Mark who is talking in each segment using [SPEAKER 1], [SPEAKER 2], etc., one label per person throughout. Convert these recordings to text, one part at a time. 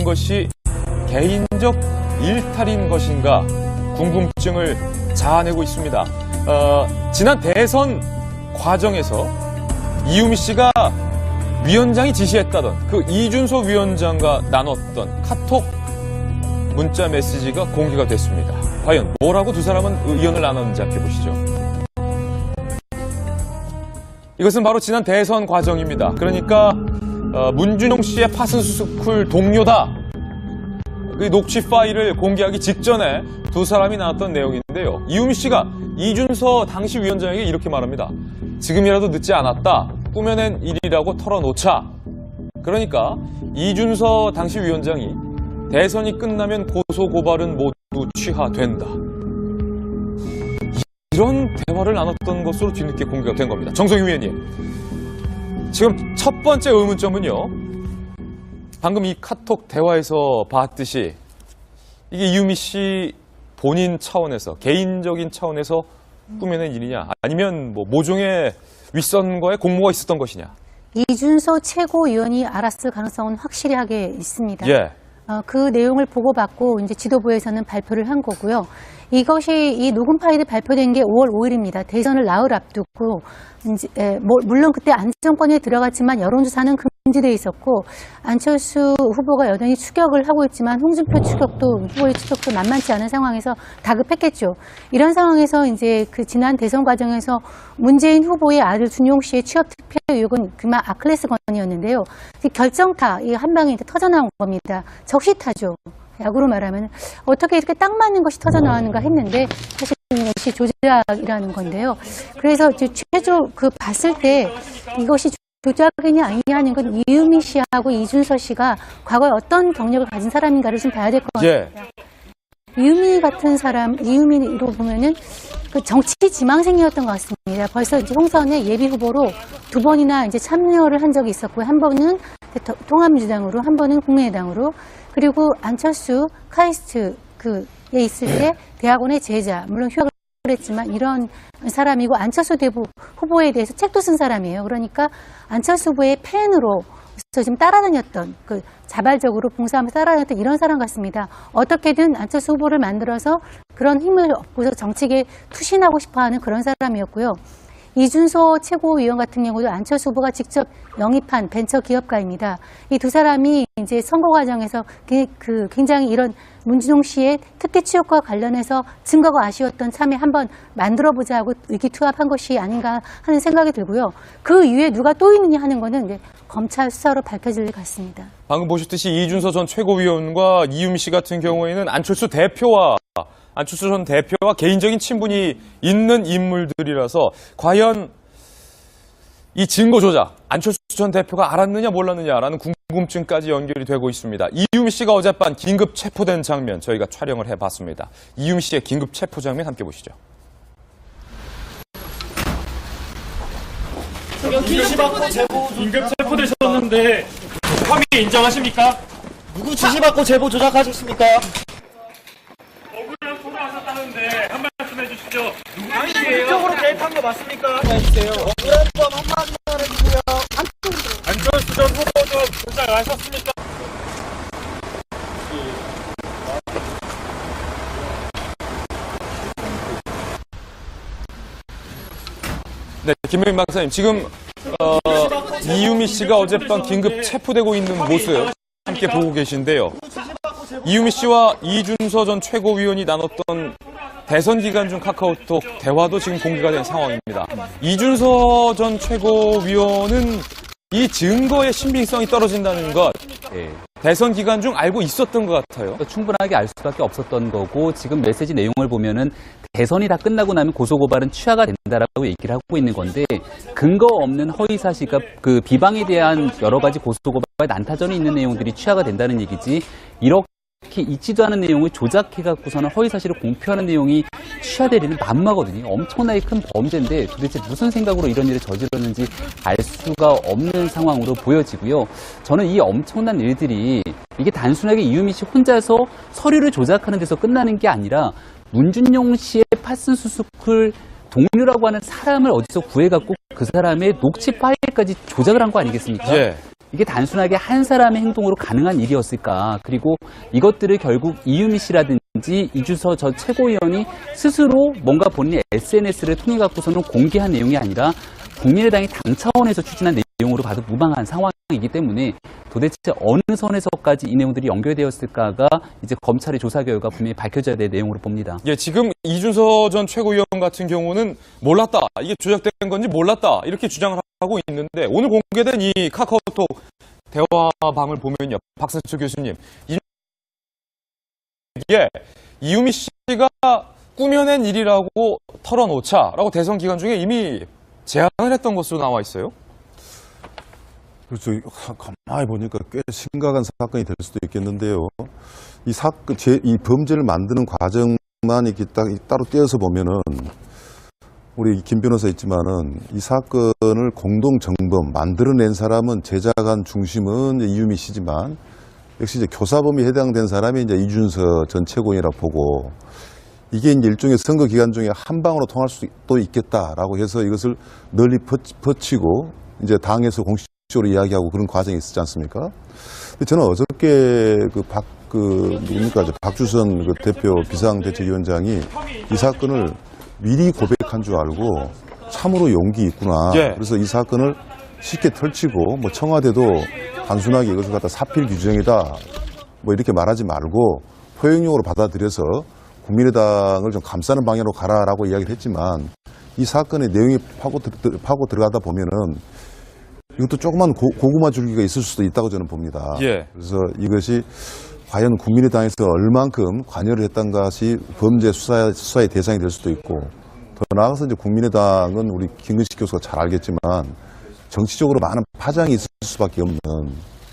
[SPEAKER 1] 것이 개인적 일탈인 것인가 궁금증을 자아내고 있습니다. 지난 대선 과정에서 이유미 씨가 위원장이 지시했다던 그 이준서 위원장과 나눴던 카톡 문자 메시지가 공개가 됐습니다. 과연 뭐라고 두 사람은 의견을 나눴는지 함께 보시죠. 이것은 바로 지난 대선 과정입니다. 그러니까 문준용 씨의 파슨스쿨 동료다. 그 녹취 파일을 공개하기 직전에 두 사람이 나눴던 내용인데요. 이유미 씨가 이준서 당시 위원장에게 이렇게 말합니다. 지금이라도 늦지 않았다. 꾸며낸 일이라고 털어놓자. 그러니까 이준서 당시 위원장이 대선이 끝나면 고소고발은 모두 취하된다. 이런 대화를 나눴던 것으로 뒤늦게 공개가 된 겁니다. 정성희 위원님, 지금 첫 번째 의문점은요. 방금 이 카톡 대화에서 봤듯이 이게 이유미 씨 본인 차원에서, 개인적인 차원에서 꾸며낸 일이냐, 아니면 뭐 모종의 윗선과의 공모가 있었던 것이냐.
[SPEAKER 2] 이준서 최고위원이 알았을 가능성은 확실하게 있습니다.
[SPEAKER 1] 예.
[SPEAKER 2] 그 내용을 보고받고 이제 지도부에서는 발표를 한 거고요. 이것이 이 녹음 파일이 발표된 게 5월 5일입니다. 대선을 나흘 앞두고 이제 물론 그때 안정권에 들어갔지만 여론조사는 금지돼 있었고 안철수 후보가 여전히 추격을 하고 있지만 홍준표 후보의 추격도 만만치 않은 상황에서 다급했겠죠. 이런 상황에서 이제 그 지난 대선 과정에서 문재인 후보의 아들 준용 씨의 취업 투표 의혹은 그만 아클레스건이었는데요. 결정타 이 한 방에 이제 터져 나온 겁니다. 적시타죠. 야구로 말하면 어떻게 이렇게 딱 맞는 것이 터져 나왔는가 했는데 사실 이것이 조작이라는 건데요. 그래서 최초 봤을 때 이것이 조작이냐 아니냐 하는 건 이유미 씨하고 이준서 씨가 과거에 어떤 경력을 가진 사람인가를 좀 봐야 될 것 같습니다. 이유미 같은 사람, 이유미로 보면은 그 정치 지망생이었던 것 같습니다. 벌써 이제 총선에 예비 후보로 두 번이나 이제 참여를 한 적이 있었고요. 한 번은 통합민주당으로, 한 번은 국민의당으로. 그리고 안철수 카이스트에 있을 때 대학원의 제자, 물론 휴학을 했지만 이런 사람이고 안철수 후보에 대해서 책도 쓴 사람이에요. 그러니까 안철수 후보의 팬으로 지금 따라다녔던 자발적으로 봉사하면서 따라다녔던 이런 사람 같습니다. 어떻게든 안철수 후보를 만들어서 그런 힘을 얻고서 정치계에 투신하고 싶어하는 그런 사람이었고요. 이준서 최고위원 같은 경우도 안철수 후보가 직접 영입한 벤처 기업가입니다. 이 두 사람이 이제 선거 과정에서 굉장히 이런 문준용 씨의 특혜 취업과 관련해서 증거가 아쉬웠던 참에 한번 만들어보자 하고 의기투합한 것이 아닌가 하는 생각이 들고요. 그 이후에 누가 또 있느냐 하는 거는 이제 검찰 수사로 밝혀질 것 같습니다.
[SPEAKER 1] 방금 보셨듯이 이준서 전 최고위원과 이유미 씨 같은 경우에는 안철수 전 대표와 개인적인 친분이 있는 인물들이라서 과연 이 증거 조작, 안철수 전 대표가 알았느냐 몰랐느냐라는 궁금증까지 연결이 되고 있습니다. 이유미 씨가 어젯밤 긴급 체포된 장면 저희가 촬영을 해봤습니다. 이유미 씨의 긴급 체포 장면 함께 보시죠.
[SPEAKER 3] 긴급 체포되셨는데 혐의 인정하십니까?
[SPEAKER 4] 누구 지시받고 제보 조작하셨습니까?
[SPEAKER 3] 억울한 소모하셨다는데 한 말씀 해주시죠.
[SPEAKER 4] 누구예요? 이쪽으로 개입한 거 맞습니까? 해주세요. 억울한 점 한마디만 해주세요.
[SPEAKER 3] 안철수 전 후보도 조작하셨습니까?
[SPEAKER 1] 네, 김명인 박사님, 지금 이유미 씨가 어젯밤 긴급 체포되고 있는 모습 함께 보고 계신데요. 이유미 씨와 이준서 전 최고위원이 나눴던 대선 기간 중 카카오톡 대화도 지금 공개가 된 상황입니다. 이준서 전 최고위원은 이 증거의 신빙성이 떨어진다는 것, 대선 기간 중 알고 있었던 것 같아요.
[SPEAKER 5] 충분하게 알 수밖에 없었던 거고 지금 메시지 내용을 보면은 대선이 다 끝나고 나면 고소고발은 취하가 된다라고 얘기를 하고 있는 건데 근거 없는 허위사실과 그 비방에 대한 여러 가지 고소고발 난타전이 있는 내용들이 취하가 된다는 얘기지 이렇게 있지도 않은 내용을 조작해갖고서는 허위사실을 공표하는 내용이 취하될 일은 만무하거든요. 엄청나게 큰 범죄인데 도대체 무슨 생각으로 이런 일을 저질렀는지 알 수가 없는 상황으로 보여지고요. 저는 이 엄청난 일들이 이게 단순하게 이유미 씨 혼자서 서류를 조작하는 데서 끝나는 게 아니라 문준용 씨의 파슨스쿨 동료라고 하는 사람을 어디서 구해갖고 그 사람의 녹취 파일까지 조작을 한 거 아니겠습니까?
[SPEAKER 1] 예.
[SPEAKER 5] 이게 단순하게 한 사람의 행동으로 가능한 일이었을까? 그리고 이것들을 결국 이유미 씨라든지 이준서 전 최고위원이 스스로 뭔가 본인의 SNS를 통해 갖고서는 공개한 내용이 아니라 국민의당이 당 차원에서 추진한 내용으로 봐도 무방한 상황이기 때문에 도대체 어느 선에서까지 이 내용들이 연결되었을까가 이제 검찰의 조사 결과 분명히 밝혀져야 될 내용으로 봅니다.
[SPEAKER 1] 예, 지금 이준서 전 최고위원 같은 경우는 몰랐다, 이게 조작된 건지 몰랐다 이렇게 주장을 하고 있는데 오늘 공개된 이 카카오톡 대화방을 보면요, 박선철 교수님, 이게 이유미 씨가 꾸며낸 일이라고 털어놓자라고 대선 기간 중에 이미 제안을 했던 것으로 나와 있어요.
[SPEAKER 6] 그렇죠. 가만히 보니까 꽤 심각한 사건이 될 수도 있겠는데요. 이 사건, 이 범죄를 만드는 과정만 이렇게 따로 떼어서 보면은, 우리 김 변호사 있지만은, 이 사건을 공동정범, 만들어낸 사람은 제작한 중심은 이제 이유미 씨지만, 역시 이제 교사범위에 해당된 사람이 이제 이준서 전 최고위원이라고 보고, 이게 이제 일종의 선거 기간 중에 한 방으로 통할 수도 있겠다라고 해서 이것을 널리 퍼치고, 이제 당에서 공식적으로 이야기하고 그런 과정이 있었지 않습니까? 근데 저는 어저께 누굽니까, 박주선 그 대표 비상대책위원장이 이 사건을 미리 고백한 줄 알고 참으로 용기 있구나.
[SPEAKER 1] 예.
[SPEAKER 6] 그래서 이 사건을 쉽게 털치고, 뭐 청와대도 단순하게 이것을 갖다 사필 규정이다, 뭐 이렇게 말하지 말고 포용력으로 받아들여서 국민의당을 좀 감싸는 방향으로 가라라고 이야기를 했지만, 이 사건의 내용이 파고 들어가다 보면은 이것도 조그만 고구마 줄기가 있을 수도 있다고 저는 봅니다.
[SPEAKER 1] 예.
[SPEAKER 6] 그래서 이것이 과연 국민의당에서 얼만큼 관여를 했던 것이 범죄 수사의 대상이 될 수도 있고, 더 나아가서 이제 국민의당은 우리 김근식 교수가 잘 알겠지만 정치적으로 많은 파장이 있을 수밖에 없는,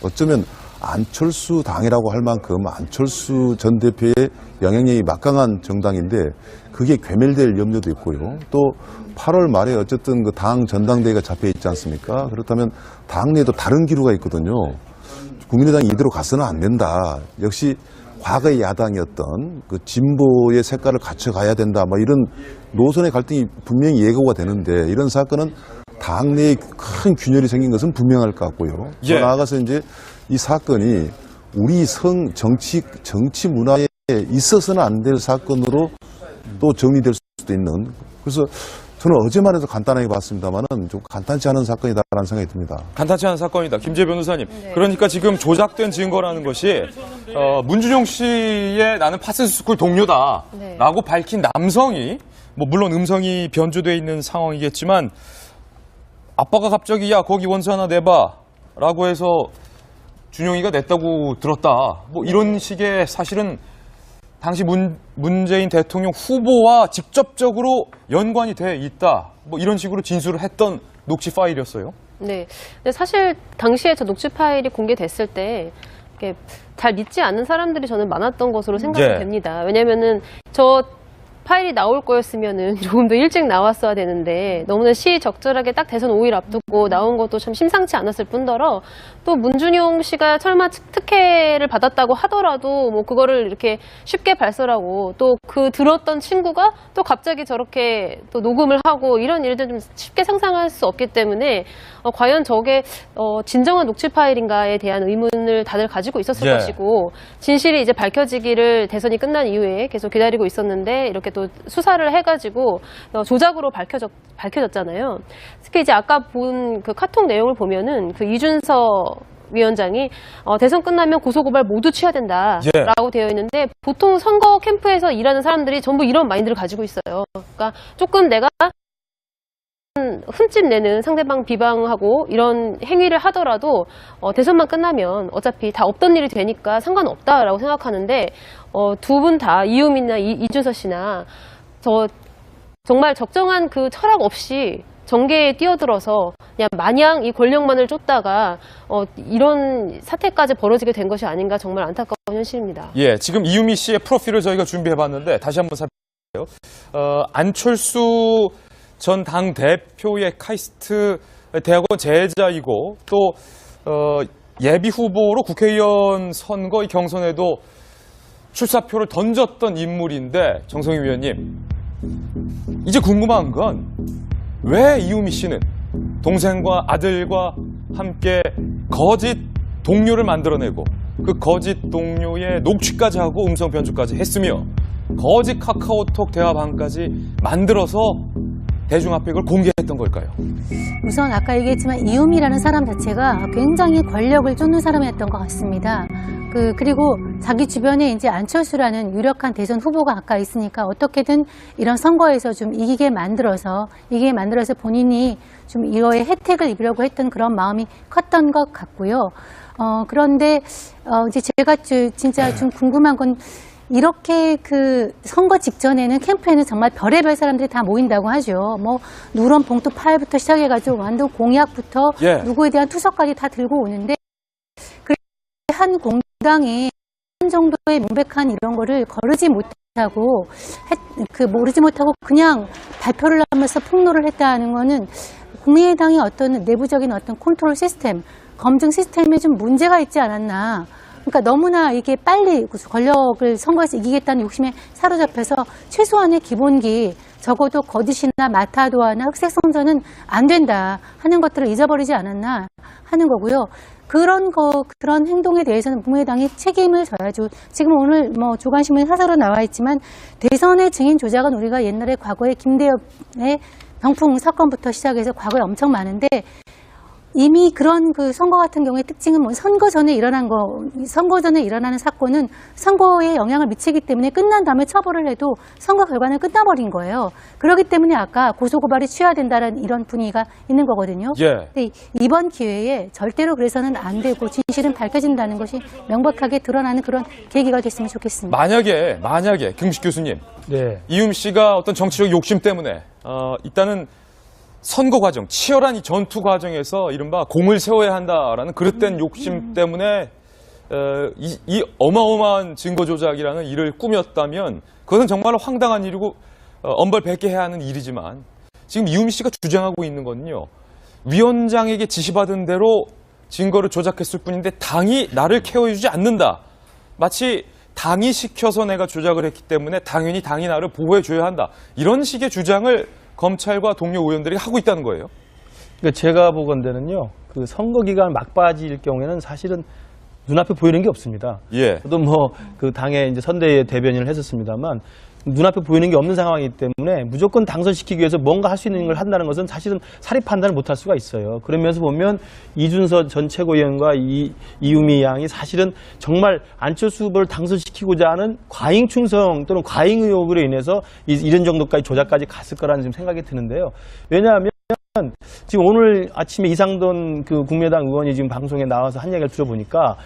[SPEAKER 6] 어쩌면 안철수 당이라고 할 만큼 안철수 전 대표의 영향력이 막강한 정당인데 그게 괴멸될 염려도 있고요. 또 8월 말에 어쨌든 그 당 전당대회가 잡혀 있지 않습니까? 그렇다면 당 내에도 다른 기류가 있거든요. 국민의당이 이대로 가서는 안 된다. 역시 과거의 야당이었던 그 진보의 색깔을 갖춰가야 된다. 뭐 이런 노선의 갈등이 분명히 예고가 되는데, 이런 사건은 당 내에 큰 균열이 생긴 것은 분명할 것 같고요.
[SPEAKER 1] 예.
[SPEAKER 6] 더 나아가서 이제 이 사건이 우리 정치 문화에 있어서는 안 될 사건으로 또 정리될 수도 있는, 그래서 저는 어제만 해도 간단하게 봤습니다만은 좀 간단치 않은 사건이다라는 생각이 듭니다.
[SPEAKER 1] 간단치 않은 사건이다. 김재 변호사님. 그러니까 지금 조작된 증거라는 것이 문준용 씨의 나는 파슨스쿨 동료다라고 밝힌 남성이, 뭐 물론 음성이 변조돼 있는 상황이겠지만, 아빠가 갑자기 야 거기 원서 하나 내봐라고 해서 준용이가 냈다고 들었다. 뭐 이런 식의, 사실은 당시 문재인 대통령 후보와 직접적으로 연관이 돼 있다. 뭐 이런 식으로 진술을 했던 녹취 파일이었어요.
[SPEAKER 7] 네. 근데 사실 당시에 저 녹취 파일이 공개됐을 때 이렇게 잘 믿지 않는 사람들이 저는 많았던 것으로 생각이
[SPEAKER 1] 예.
[SPEAKER 7] 됩니다. 왜냐면은 저 파일이 나올 거였으면은 조금 더 일찍 나왔어야 되는데 너무나 시적절하게 딱 대선 5일 앞두고 나온 것도 참 심상치 않았을 뿐더러, 또 문준용 씨가 설마 특혜를 받았다고 하더라도 뭐 그거를 이렇게 쉽게 발설하고, 또 그 들었던 친구가 또 갑자기 저렇게 또 녹음을 하고, 이런 일들 좀 쉽게 상상할 수 없기 때문에 과연 저게 진정한 녹취 파일인가에 대한 의문을 다들 가지고 있었을
[SPEAKER 1] 예.
[SPEAKER 7] 것이고, 진실이 이제 밝혀지기를 대선이 끝난 이후에 계속 기다리고 있었는데 이렇게 또 수사를 해가지고 조작으로 밝혀졌잖아요. 특히 이제 아까 본 그 카톡 내용을 보면은 그 이준서 위원장이 대선 끝나면 고소고발 모두 취해야 된다라고 되어 있는데, 보통 선거 캠프에서 일하는 사람들이 전부 이런 마인드를 가지고 있어요. 그러니까 조금 내가 흠집 내는 상대방 비방하고 이런 행위를 하더라도 대선만 끝나면 어차피 다 없던 일이 되니까 상관없다라고 생각하는데, 두 분 다 이유미나 이준서 씨나 정말 적정한 그 철학 없이 정계에 뛰어들어서 그냥 마냥 이 권력만을 쫓다가 이런 사태까지 벌어지게 된 것이 아닌가, 정말 안타까운 현실입니다.
[SPEAKER 1] 예, 지금 이유미 씨의 프로필을 저희가 준비해봤는데 다시 한번 살펴볼게요. 안철수 전 당 대표의 카이스트 대학원 재자이고, 또 예비 후보로 국회의원 선거 경선에도 출사표를 던졌던 인물인데, 정성희 위원님, 이제 궁금한 건 왜 이유미 씨는 동생과 아들과 함께 거짓 동료를 만들어내고 그 거짓 동료의 녹취까지 하고 음성 변조까지 했으며 거짓 카카오톡 대화방까지 만들어서 대중 앞에 이걸 공개했던 걸까요?
[SPEAKER 2] 우선 아까 얘기했지만 이음이라는 사람 자체가 굉장히 권력을 쫓는 사람이었던 것 같습니다. 그리고 자기 주변에 이제 안철수라는 유력한 대선 후보가 가까이 있으니까 어떻게든 이런 선거에서 좀 이기게 만들어서 본인이 좀 이거에 혜택을 입으려고 했던 그런 마음이 컸던 것 같고요. 그런데 이제 제가 진짜 좀 궁금한 건 이렇게 그 선거 직전에는 캠프에는 정말 별의별 사람들이 다 모인다고 하죠. 뭐 누런 봉투 파일부터 시작해가지고 완전 공약부터
[SPEAKER 1] 예.
[SPEAKER 2] 누구에 대한 투서까지 다 들고 오는데 한 공당이 한 정도의 명백한 이런 거를 모르지 못하고 그냥 발표를 하면서 폭로를 했다는 거는 국민의당의 어떤 내부적인 어떤 컨트롤 시스템, 검증 시스템에 좀 문제가 있지 않았나. 그러니까 너무나 이게 빨리 권력을 선거에서 이기겠다는 욕심에 사로잡혀서 최소한의 기본기, 적어도 거짓이나 마타도아나 흑색 선전은 안 된다 하는 것들을 잊어버리지 않았나 하는 거고요. 그런 행동에 대해서는 국민의당이 책임을 져야죠. 지금 오늘 뭐 조간신문에 사설로 나와 있지만 대선의 증인 조작은 우리가 옛날에 과거에 김대엽의 병풍 사건부터 시작해서 과거에 엄청 많은데 이미 그런 그 선거 같은 경우의 특징은 뭐 선거 전에 일어나는 사건은 선거에 영향을 미치기 때문에 끝난 다음에 처벌을 해도 선거 결과는 끝나버린 거예요. 그렇기 때문에 아까 고소고발이 취하된다는 이런 분위기가 있는 거거든요.
[SPEAKER 1] 예.
[SPEAKER 2] 근데 이번 기회에 절대로 그래서는 안 되고 진실은 밝혀진다는 것이 명백하게 드러나는 그런 계기가 됐으면 좋겠습니다.
[SPEAKER 1] 만약에 김식 교수님,
[SPEAKER 3] 네.
[SPEAKER 1] 이음 씨가 어떤 정치적 욕심 때문에 일단은 선거 과정, 치열한 이 전투 과정에서 이른바 공을 세워야 한다라는 그릇된 욕심 때문에 이 어마어마한 증거 조작이라는 일을 꾸몄다면 그것은 정말 황당한 일이고 엄벌100개 해야 하는 일이지만 지금 이음 씨가 주장하고 있는 건요. 위원장에게 지시받은 대로 증거를 조작했을 뿐인데 당이 나를 케어해주지 않는다. 마치 당이 시켜서 내가 조작을 했기 때문에 당연히 당이 나를 보호해줘야 한다. 이런 식의 주장을 검찰과 동료 의원들이 하고 있다는 거예요.
[SPEAKER 8] 그러니까 제가 보건대는요, 그 선거 기간 막바지일 경우에는 사실은 눈앞에 보이는 게 없습니다.
[SPEAKER 1] 예.
[SPEAKER 8] 저도 뭐 그 당에 이제 선대위 대변인을 했었습니다만 눈앞에 보이는 게 없는 상황이기 때문에 무조건 당선시키기 위해서 뭔가 할 수 있는 걸 한다는 것은 사실은 사리 판단을 못할 수가 있어요. 그러면서 보면 이준서 전 최고위원과 이유미 양이 사실은 정말 안철수 후보를 당선시키고자 하는 과잉 충성 또는 과잉 의혹으로 인해서 이런 정도까지 조작까지 갔을 거라는 지금 생각이 드는데요. 왜냐하면 지금 오늘 아침에 이상돈 그 국민의당 의원이 지금 방송에 나와서 한 이야기를 들어보니까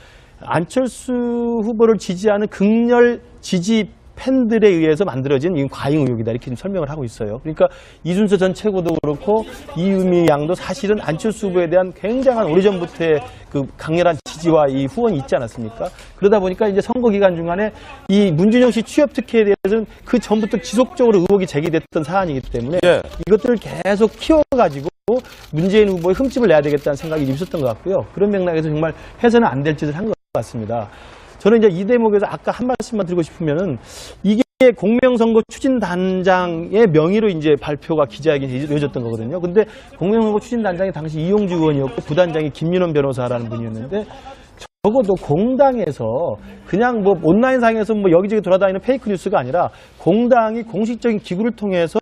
[SPEAKER 8] 안철수 후보를 지지하는 극렬 지지 팬들에 의해서 만들어진 이 과잉 의혹이다 이렇게 지금 설명을 하고 있어요. 그러니까 이준서 전 최고도 그렇고 이유미 양도 사실은 안철수 후보에 대한 굉장한 오래전부터의 그 강렬한 지지와 이 후원이 있지 않았습니까? 그러다 보니까 이제 선거 기간 중간에 이 문준영 씨 취업 특혜에 대해서는 그 전부터 지속적으로 의혹이 제기됐던 사안이기 때문에
[SPEAKER 1] 예.
[SPEAKER 8] 이것들을 계속 키워가지고 문재인 후보에 흠집을 내야 되겠다는 생각이 있었던 것 같고요. 그런 맥락에서 정말 해서는 안 될 짓을 한 것 같습니다. 저는 이제 이 대목에서 아까 한 말씀만 드리고 싶으면은 이게 공명선거 추진단장의 명의로 이제 발표가 기자회견이 이루어졌던 거거든요. 근데 공명선거 추진단장이 당시 이용주 의원이었고 부단장이 김민원 변호사라는 분이었는데 적어도 공당에서 그냥 뭐 온라인상에서 뭐 여기저기 돌아다니는 페이크 뉴스가 아니라 공당이 공식적인 기구를 통해서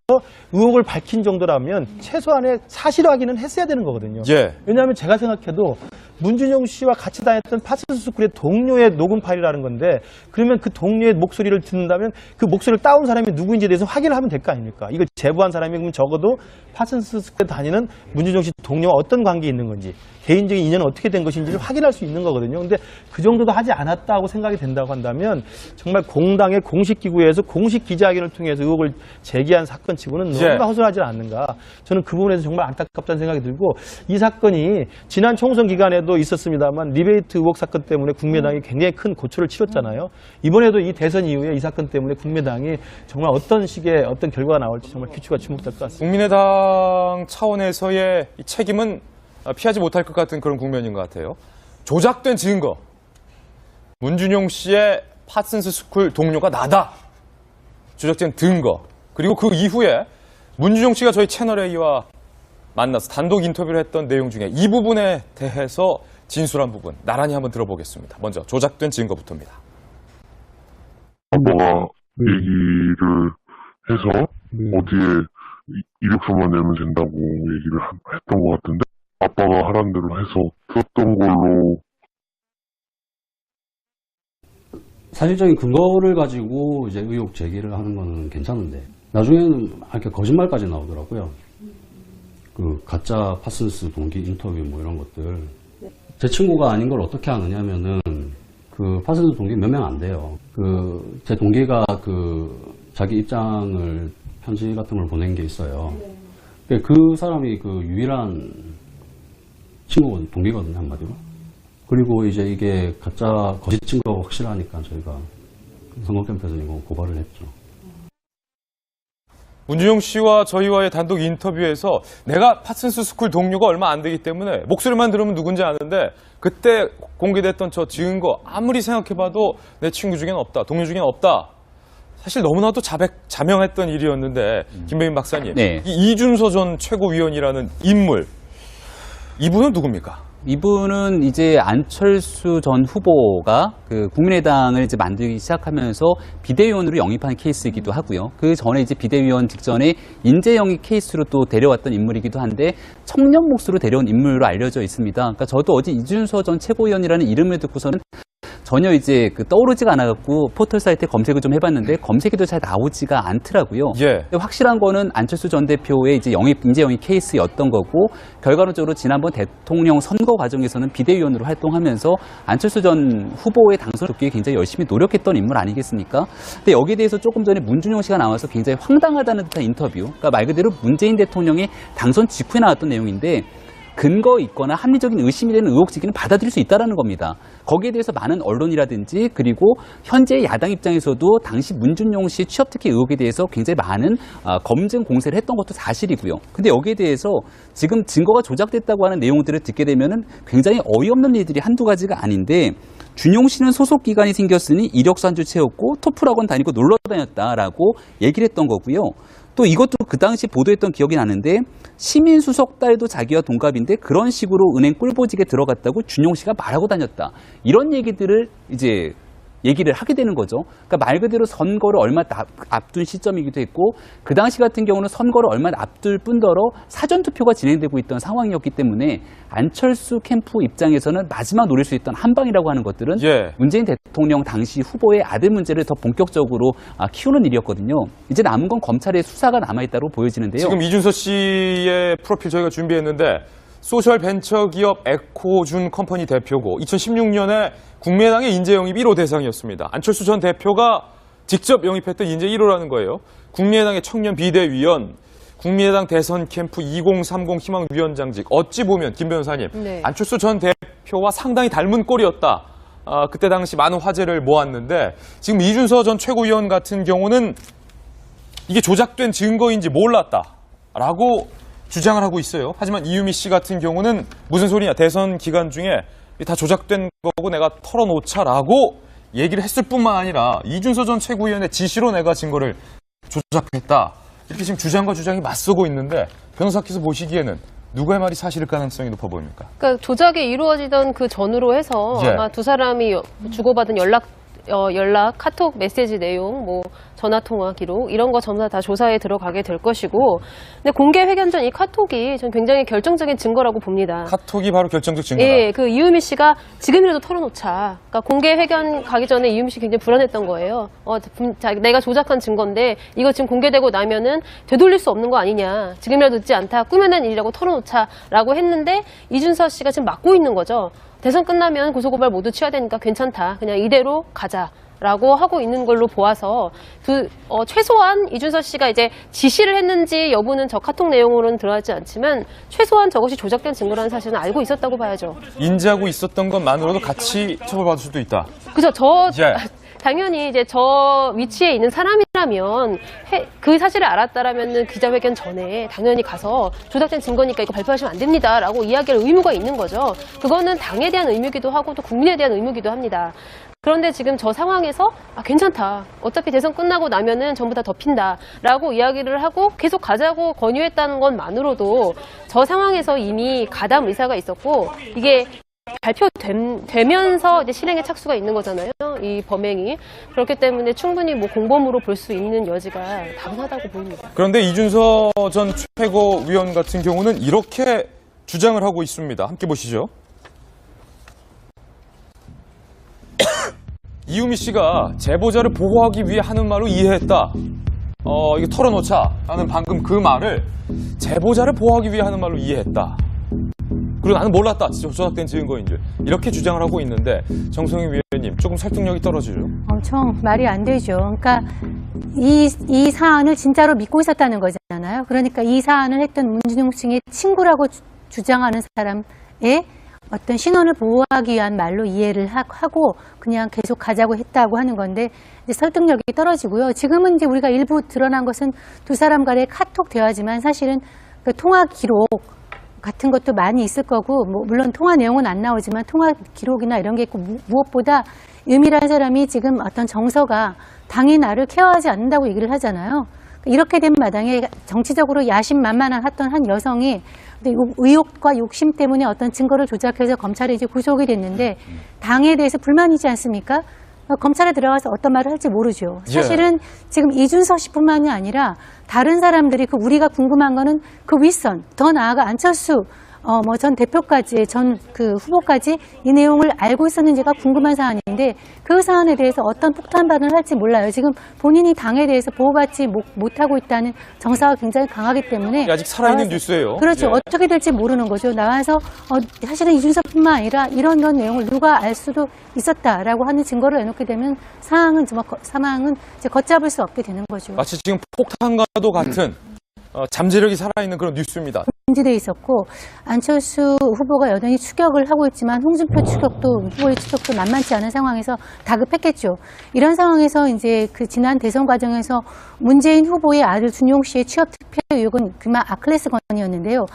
[SPEAKER 8] 의혹을 밝힌 정도라면 최소한의 사실 확인은 했어야 되는 거거든요.
[SPEAKER 1] 예.
[SPEAKER 8] 왜냐하면 제가 생각해도 문준영 씨와 같이 다녔던 파슨스쿨의 동료의 녹음 파일이라는 건데 그러면 그 동료의 목소리를 듣는다면 그 목소리를 따온 사람이 누구인지에 대해서 확인을 하면 될 거 아닙니까? 이걸 제보한 사람이 그러면 적어도 파슨스쿨에 다니는 문준영 씨 동료와 어떤 관계에 있는 건지 개인적인 인연은 어떻게 된 것인지를 확인할 수 있는 거거든요. 근데 그 정도도 하지 않았다고 생각이 된다고 한다면 정말 공당의 공식 기구에서 공식 기자회견을 통해서 의혹을 제기한 사건치고는
[SPEAKER 1] 예.
[SPEAKER 8] 너무나 허술하지 않는가. 저는 그 부분에서 정말 안타깝다는 생각이 들고 이 사건이 지난 총선 기간에도 있었습니다만 리베이트 의혹 사건 때문에 국민의당이 굉장히 큰 고초를 치렀잖아요. 이번에도 이 대선 이후에 이 사건 때문에 국민의당이 정말 어떤 식의 어떤 결과가 나올지 정말 귀추가 주목될 것 같습니다.
[SPEAKER 1] 국민의당 차원에서의 이 책임은 피하지 못할 것 같은 그런 국면인 것 같아요. 조작된 증거. 문준용 씨의 파슨스 스쿨 동료가 나다. 조작된 증거. 그리고 그 이후에 문준용 씨가 저희 채널A와 만나서 단독 인터뷰를 했던 내용 중에 이 부분에 대해서 진술한 부분 나란히 한번 들어보겠습니다. 먼저 조작된 증거부터입니다.
[SPEAKER 9] 아빠가 얘기를 해서 어디에 이력서만 내면 된다고 얘기를 했던 것 같은데 아빠가 하라는 대로 해서 썼던 걸로.
[SPEAKER 10] 사실적인 근거를 가지고 이제 의혹 제기를 하는 거는 괜찮은데 나중에는 이렇게 거짓말까지 나오더라고요. 그 가짜 파슨스 동기 인터뷰 뭐 이런 것들. 제 친구가 아닌 걸 어떻게 아느냐면은 그 파슨스 동기 몇 명 안 돼요. 그 제 동기가 그 자기 입장을 편지 같은 걸 보낸 게 있어요. 그 사람이 그 유일한 친구 동기거든요, 한마디로. 그리고 이제 이게 가짜 거짓 증거가 확실하니까 저희가 선거 캠프에서 이거 고발을 했죠.
[SPEAKER 1] 문준용 씨와 저희와의 단독 인터뷰에서 내가 파슨스 스쿨 동료가 얼마 안 되기 때문에 목소리만 들으면 누군지 아는데 그때 공개됐던 저 증거 아무리 생각해봐도 내 친구 중에는 없다, 동료 중에는 없다. 사실 너무나도 자명했던 일이었는데 김병민 박사님,
[SPEAKER 5] 네.
[SPEAKER 1] 이 이준서 전 최고위원이라는 인물, 이분은 누굽니까?
[SPEAKER 5] 이분은 이제 안철수 전 후보가 그 국민의당을 이제 만들기 시작하면서 비대위원으로 영입한 케이스이기도 하고요. 그 전에 이제 비대위원 직전에 인재 영입 케이스로 또 데려왔던 인물이기도 한데 청년 몫으로 데려온 인물로 알려져 있습니다. 그러니까 저도 어제 이준서 전 최고위원이라는 이름을 듣고서는 전혀 이제 그 떠오르지가 않아갖고 포털 사이트에 검색을 좀 해봤는데 검색에도 잘 나오지가 않더라고요.
[SPEAKER 1] 예.
[SPEAKER 5] 확실한 거는 안철수 전 대표의 이제 인재 영입 케이스였던 거고 결과론적으로 지난번 대통령 선거 과정에서는 비대위원으로 활동하면서 안철수 전 후보의 당선 돕기 위해 굉장히 열심히 노력했던 인물 아니겠습니까? 근데 여기에 대해서 조금 전에 문준용 씨가 나와서 굉장히 황당하다는 듯한 인터뷰, 그러니까 말 그대로 문재인 대통령의 당선 직후에 나왔던 내용인데 근거 있거나 합리적인 의심이 되는 의혹 제기는 받아들일 수 있다는 겁니다. 거기에 대해서 많은 언론이라든지 그리고 현재 야당 입장에서도 당시 문준용 씨 취업특혜 의혹에 대해서 굉장히 많은 검증 공세를 했던 것도 사실이고요. 근데 여기에 대해서 지금 증거가 조작됐다고 하는 내용들을 듣게 되면은 굉장히 어이없는 일들이 한두 가지가 아닌데 준용 씨는 소속 기간이 생겼으니 이력서 한 줄 채웠고 토플학원 다니고 놀러 다녔다라고 얘기를 했던 거고요. 또 이것도 그 당시 보도했던 기억이 나는데 시민수석 딸도 자기와 동갑인데 그런 식으로 은행 꿀보직에 들어갔다고 준용 씨가 말하고 다녔다. 이런 얘기들을 이제 얘기를 하게 되는 거죠. 그러니까 말 그대로 선거를 얼마 앞둔 시점이기도 했고 그 당시 같은 경우는 선거를 얼마 앞둘 뿐더러 사전투표가 진행되고 있던 상황이었기 때문에 안철수 캠프 입장에서는 마지막 노릴 수 있던 한 방이라고 하는 것들은 문재인 대통령 당시 후보의 아들 문제를 더 본격적으로 키우는 일이었거든요. 이제 남은 건 검찰의 수사가 남아있다고 보여지는데요.
[SPEAKER 1] 지금 이준서 씨의 프로필 저희가 준비했는데 소셜 벤처기업 에코준 컴퍼니 대표고 2016년에 국민의당의 인재 영입 1호 대상이었습니다. 안철수 전 대표가 직접 영입했던 인재 1호라는 거예요. 국민의당의 청년 비대위원, 국민의당 대선 캠프 2030 희망위원장직. 어찌 보면 김 변호사님,
[SPEAKER 7] 네.
[SPEAKER 1] 안철수 전 대표와 상당히 닮은 꼴이었다. 그때 당시 많은 화제를 모았는데 지금 이준서 전 최고위원 같은 경우는 이게 조작된 증거인지 몰랐다라고 주장을 하고 있어요. 하지만 이유미 씨 같은 경우는 무슨 소리냐, 대선 기간 중에 다 조작된 거고 내가 털어놓자라고 얘기를 했을 뿐만 아니라 이준서 전 최고위원의 지시로 내가 증거를 조작했다. 이렇게 지금 주장과 주장이 맞서고 있는데 변호사께서 보시기에는 누구의 말이 사실일 가능성이 높아 보입니까?
[SPEAKER 7] 그러니까 조작이 이루어지던 그 전후로 해서 아마 두 사람이 주고받은 연락, 카톡 메시지 내용, 뭐 전화 통화 기록 이런 거 전부 다 조사에 들어가게 될 것이고, 근데 공개 회견 전 이 카톡이 전 굉장히 결정적인 증거라고 봅니다.
[SPEAKER 1] 카톡이 바로 결정적 증거다.
[SPEAKER 7] 예, 그 이유미 씨가 지금이라도 털어놓자. 그러니까 공개 회견 가기 전에 이유미 씨 굉장히 불안했던 거예요. 내가 조작한 증거인데 이거 지금 공개되고 나면은 되돌릴 수 없는 거 아니냐. 지금이라도 늦지 않다. 꾸며낸 일이라고 털어놓자라고 했는데 이준서 씨가 지금 막고 있는 거죠. 대선 끝나면 고소고발 모두 취하되니까 괜찮다. 그냥 이대로 가자라고 하고 있는 걸로 보아서 최소한 이준서 씨가 이제 지시를 했는지 여부는 저 카톡 내용으로는 들어가지 않지만 최소한 저것이 조작된 증거라는 사실은 알고 있었다고 봐야죠.
[SPEAKER 1] 인지하고 있었던 것만으로도 같이 처벌받을 수도 있다.
[SPEAKER 7] 그죠. 당연히 이제 저 위치에 있는 사람이라면 그 사실을 알았다라면 기자회견 전에 당연히 가서 조작된 증거니까 이거 발표하시면 안 됩니다라고 이야기할 의무가 있는 거죠. 그거는 당에 대한 의무기도 하고 또 국민에 대한 의무기도 합니다. 그런데 지금 저 상황에서 괜찮다. 어차피 대선 끝나고 나면은 전부 다 덮인다라고 이야기를 하고 계속 가자고 권유했다는 것만으로도 저 상황에서 이미 가담 의사가 있었고 이게 발표되면서 이제 실행에 착수가 있는 거잖아요. 이 범행이. 그렇기 때문에 충분히 뭐 공범으로 볼 수 있는 여지가 다분하다고 보입니다.
[SPEAKER 1] 그런데 이준서 전 최고위원 같은 경우는 이렇게 주장을 하고 있습니다. 함께 보시죠. 이유미 씨가 제보자를 보호하기 위해 하는 말로 이해했다. 이게 털어놓자라는 방금 그 말을 제보자를 보호하기 위해 하는 말로 이해했다. 그리고 나는 몰랐다. 조작된 증거인 줄. 이렇게 주장을 하고 있는데 정성희 위원님 조금 설득력이 떨어지죠?
[SPEAKER 2] 엄청 말이 안 되죠. 그러니까 이 사안을 진짜로 믿고 있었다는 거잖아요. 그러니까 이 사안을 했던 문준용 씨의 친구라고 주장하는 사람의 어떤 신원을 보호하기 위한 말로 이해를 하고 그냥 계속 가자고 했다고 하는 건데 이제 설득력이 떨어지고요. 지금은 이제 우리가 일부 드러난 것은 두 사람 간의 카톡 대화지만 사실은 그 통화 기록 같은 것도 많이 있을 거고 뭐 물론 통화 내용은 안 나오지만 통화 기록이나 이런 게 있고 무엇보다 유미라는 사람이 지금 어떤 정서가 당의 나를 케어하지 않는다고 얘기를 하잖아요. 이렇게 된 마당에 정치적으로 야심만만한 했던 한 여성이 의욕과 욕심 때문에 어떤 증거를 조작해서 검찰에 이제 구속이 됐는데 당에 대해서 불만이지 않습니까? 검찰에 들어가서 어떤 말을 할지 모르죠. 사실은 지금 이준석 씨뿐만이 아니라 다른 사람들이 우리가 궁금한 거는 그 윗선, 더 나아가 안철수 전 대표까지, 전 그 후보까지 이 내용을 알고 있었는지가 궁금한 사안인데 그 사안에 대해서 어떤 폭탄 반응을 할지 몰라요. 지금 본인이 당에 대해서 보호받지 못하고 있다는 정서가 굉장히 강하기 때문에
[SPEAKER 1] 아직 살아있는 뉴스예요.
[SPEAKER 2] 그렇죠.
[SPEAKER 1] 예.
[SPEAKER 2] 어떻게 될지 모르는 거죠. 나와서 사실은 이준석뿐만 아니라 이런 내용을 누가 알 수도 있었다라고 하는 증거를 내놓게 되면 사망은 이제 걷잡을 수 없게 되는 거죠.
[SPEAKER 1] 마치 지금 폭탄과도 같은 잠재력이 살아있는 그런 뉴스입니다.
[SPEAKER 2] 금지돼 있었고 안철수 후보가 여전히 추격을 하고 있지만 홍준표 후보의 추격도 만만치 않은 상황에서 다급했겠죠. 이런 상황에서 이제 그 지난 대선 과정에서 문재인 후보의 아들 준용 씨의 취업 투표 의혹은 그만 아킬레스건이었는데요.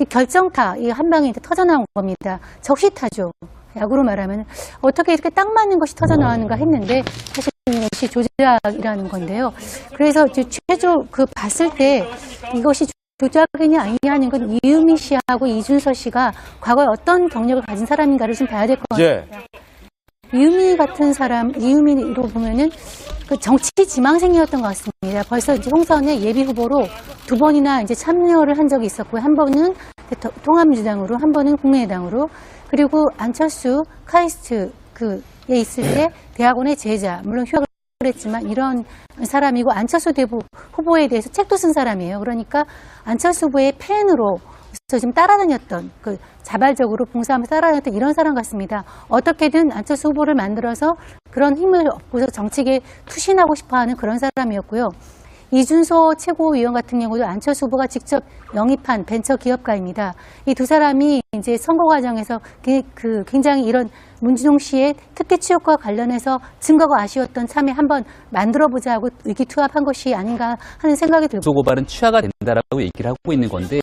[SPEAKER 2] 결정타 이 한 방에 터져나온 겁니다. 적시타죠. 야구로 말하면 어떻게 이렇게 딱 맞는 것이 터져나왔는가 했는데 사실 이것이 조작이라는 건데요. 그래서 최초 봤을 때 이것이 조작이냐 아니냐 하는 건 이유미 씨하고 이준서 씨가 과거에 어떤 경력을 가진 사람인가를 좀 봐야 될 것 같습니다. 이유미 같은 사람, 이유미로 보면은 그 정치 지망생이었던 것 같습니다. 벌써 이제 총선에 예비 후보로 2번이나 이제 참여를 한 적이 있었고요. 한 번은 통합민주당으로, 한 번은 국민의당으로. 그리고 안철수 카이스트에 있을 때 대학원의 제자, 물론 휴학을 했지만 이런 사람이고 안철수 후보에 대해서 책도 쓴 사람이에요. 그러니까 안철수 후보의 팬으로 지금 따라다녔던 자발적으로 봉사하면서 따라다녔던 이런 사람 같습니다. 어떻게든 안철수 후보를 만들어서 그런 힘을 얻고서 정치계에 투신하고 싶어하는 그런 사람이었고요. 이준서 최고위원 같은 경우도 안철수 후보가 직접 영입한 벤처 기업가입니다. 이 두 사람이 이제 선거 과정에서 굉장히 이런 문준용 씨의 특혜 취업과 관련해서 증거가 아쉬웠던 참에 한번 만들어보자 하고 의기투합한 것이 아닌가 하는 생각이 들고.
[SPEAKER 5] 고소고발은 취하가 된다라고 얘기를 하고 있는 건데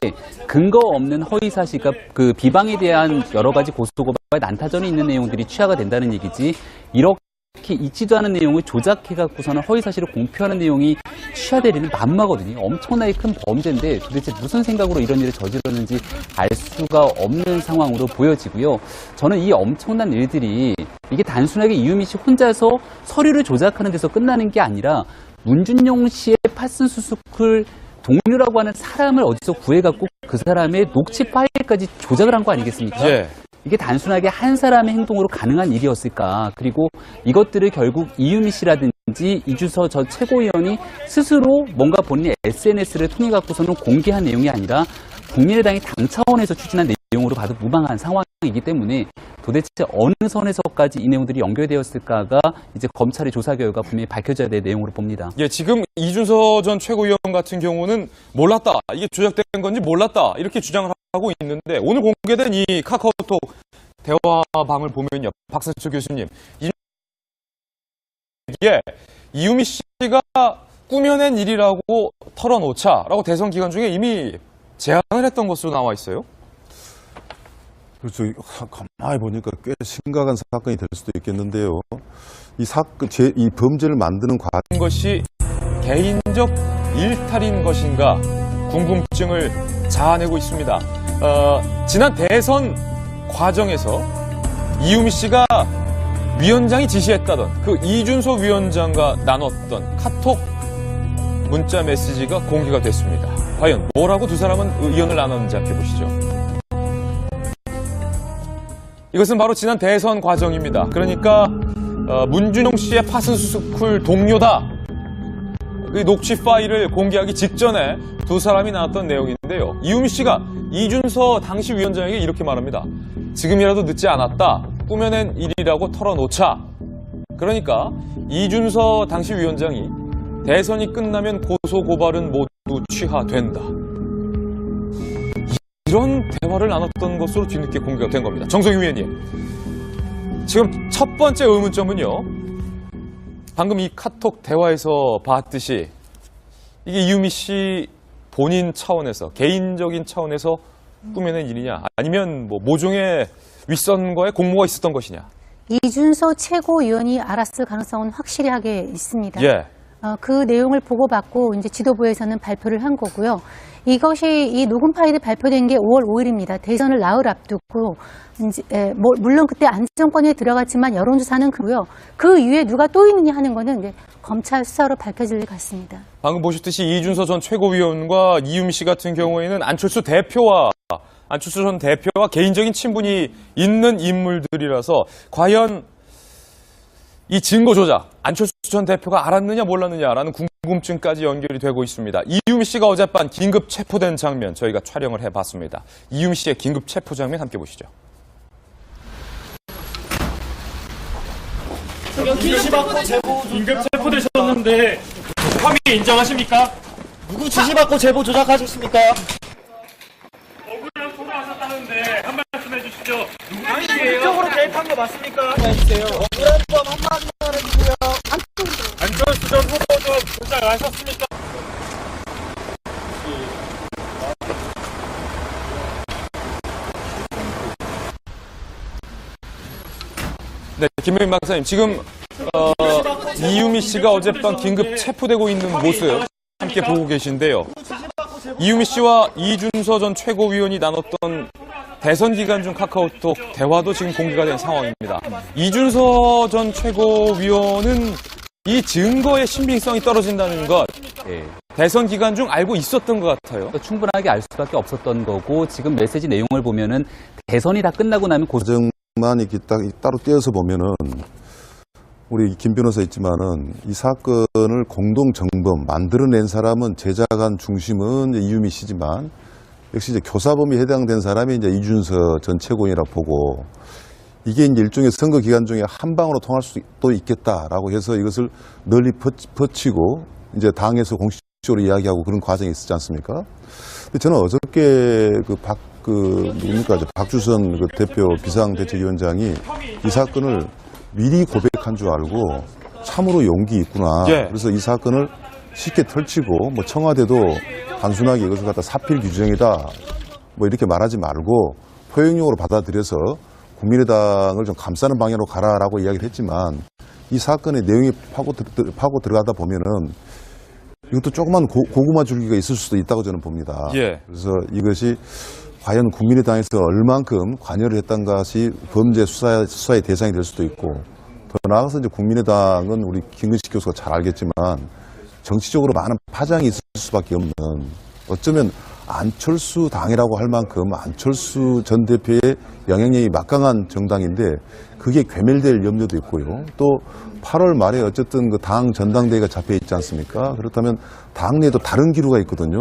[SPEAKER 5] 근거 없는 허위사실과 그 비방에 대한 여러 가지 고소고발 난타전이 있는 내용들이 취하가 된다는 얘기지 이렇게 있지도 않은 내용을 조작해갖고서는 허위사실을 공표하는 내용이 취하되리는 만마거든요. 엄청나게 큰 범죄인데 도대체 무슨 생각으로 이런 일을 저질렀는지 알 수가 없는 상황으로 보여지고요. 저는 이 엄청난 일들이 이게 단순하게 이유미 씨 혼자서 서류를 조작하는 데서 끝나는 게 아니라 문준용 씨의 파슨 수수클 동료라고 하는 사람을 어디서 구해갖고 그 사람의 녹취 파일까지 조작을 한 거 아니겠습니까?
[SPEAKER 1] 예.
[SPEAKER 5] 이게 단순하게 한 사람의 행동으로 가능한 일이었을까? 그리고 이것들을 결국 이유미 씨라든지 이준서 전 최고위원이 스스로 뭔가 본인의 SNS를 통해 갖고서는 공개한 내용이 아니라 국민의당이 당 차원에서 추진한 내용으로 봐도 무방한 상황이기 때문에 도대체 어느 선에서까지 이 내용들이 연결되었을까가 이제 검찰의 조사 결과 분명히 밝혀져야 될 내용으로 봅니다.
[SPEAKER 1] 예, 지금 이준서 전 최고위원 같은 경우는 몰랐다. 이게 조작된 건지 몰랐다. 이렇게 주장을 하고 있는데 오늘 공개된 이 카카오톡 대화방을 보면요. 박선철 교수님. 이게 이유미 씨가 꾸며낸 일이라고 털어놓자라고 대선 기간 중에 이미 제안을 했던 것으로 나와 있어요.
[SPEAKER 6] 그렇죠. 가만히 보니까 꽤 심각한 사건이 될 수도 있겠는데요. 이 범죄를 만드는
[SPEAKER 1] 것이 개인적 일탈인 것인가 궁금증을 자아내고 있습니다. 지난 대선 과정에서 이유미 씨가 위원장이 지시했다던 그 이준서 위원장과 나눴던 카톡 문자 메시지가 공개가 됐습니다. 과연 뭐라고 두 사람은 의견을 나눴는지 함께 보시죠. 이것은 바로 지난 대선 과정입니다. 그러니까 문준용 씨의 파슨스쿨 동료다. 그 녹취 파일을 공개하기 직전에 두 사람이 나왔던 내용인데요. 이유미 씨가 이준서 당시 위원장에게 이렇게 말합니다. 지금이라도 늦지 않았다. 꾸며낸 일이라고 털어놓자. 그러니까 이준서 당시 위원장이 대선이 끝나면 고소고발은 모두 취하된다. 이런 대화를 나눴던 것으로 뒤늦게 공개가 된 겁니다. 정성희 위원님. 지금 첫 번째 의문점은요. 방금 이 카톡 대화에서 봤듯이 이게 이유미 씨 본인 차원에서 개인적인 차원에서 꾸며낸 일이냐 아니면 뭐 모종의 윗선과의 공모가 있었던 것이냐.
[SPEAKER 2] 이준서 최고위원이 알았을 가능성은 확실하게 있습니다.
[SPEAKER 1] 예.
[SPEAKER 2] 그 내용을 보고받고 이제 지도부에서는 발표를 한 거고요. 이것이 이 녹음 파일이 발표된 게 5월 5일입니다. 대선을 나흘 앞두고 이제 물론 그때 안정권에 들어갔지만 여론조사는 그고요. 그 이후에 누가 또 있느냐 하는 거는 이제 검찰 수사로 밝혀질 것 같습니다.
[SPEAKER 1] 방금 보셨듯이 이준서 전 최고위원과 이유미 씨 같은 경우에는 안철수 전 대표와 개인적인 친분이 있는 인물들이라서 과연 이 증거 조작, 안철수 전 대표가 알았느냐 몰랐느냐라는 궁금증까지 연결이 되고 있습니다. 이유미 씨가 어젯밤 긴급 체포된 장면 저희가 촬영을 해봤습니다. 이유미 씨의 긴급 체포 장면 함께 보시죠.
[SPEAKER 3] 긴급 체포되셨는데 혐의 인정하십니까?
[SPEAKER 4] 누구 지시받고 제보 조작하셨습니까?
[SPEAKER 3] 억울한 소송하셨다는데 한 말씀 해주시죠.
[SPEAKER 4] 법적으로 개입한 거 맞습니까? 해주세요. 억울한 법 한마디만 해주세요.
[SPEAKER 3] 안철수 전 후보도 조작하셨습니까?
[SPEAKER 1] 네, 김명민 박사님, 지금 이유미 씨가 어젯밤 긴급 체포되고 있는 모습 함께 보고 계신데요. 이유미 씨와 이준서 전 최고위원이 나눴던 대선 기간 중 카카오톡 대화도 지금 공개가 된 상황입니다. 이준서 전 최고위원은 이 증거의 신빙성이 떨어진다는 것 대선 기간 중 알고 있었던 것 같아요.
[SPEAKER 5] 충분하게 알 수밖에 없었던 거고 지금 메시지 내용을 보면은 대선이 다 끝나고 나면
[SPEAKER 6] 과정만 이렇게 따로 떼어서 보면은 우리 김 변호사 있지만은 이 사건을 공동 정범 만들어낸 사람은 제작한 중심은 이제 이유미 씨지만 역시 이제 교사범위에 해당된 사람이 이제 이준서 전 최고위원이라고 보고 이게 이제 일종의 선거 기간 중에 한 방으로 통할 수도 있겠다라고 해서 이것을 널리 퍼치고 이제 당에서 공식적으로 이야기하고 그런 과정이 있었지 않습니까? 근데 저는 어저께 박주선 그 대표 비상대책위원장이 이 사건을 미리 고백한 줄 알고 참으로 용기 있구나.
[SPEAKER 1] 예.
[SPEAKER 6] 그래서 이 사건을 쉽게 털치고 뭐 청와대도 단순하게 이것을 갖다 사필 규정이다 뭐 이렇게 말하지 말고 포용력으로 받아들여서 국민의당을 좀 감싸는 방향으로 가라라고 이야기를 했지만 이 사건의 내용이 파고 들어가다 보면은 이것도 조그만 고구마 줄기가 있을 수도 있다고 저는 봅니다.
[SPEAKER 1] 예.
[SPEAKER 6] 그래서 이것이 과연 국민의당에서 얼만큼 관여를 했던 것이 범죄 수사의 대상이 될 수도 있고 더 나아가서 이제 국민의당은 우리 김근식 교수가 잘 알겠지만 정치적으로 많은 파장이 있을 수밖에 없는 어쩌면 안철수 당이라고 할 만큼 안철수 전 대표의 영향력이 막강한 정당인데 그게 괴멸될 염려도 있고요. 또 8월 말에 어쨌든 그 당 전당대회가 잡혀 있지 않습니까? 그렇다면 당 내에도 다른 기류가 있거든요.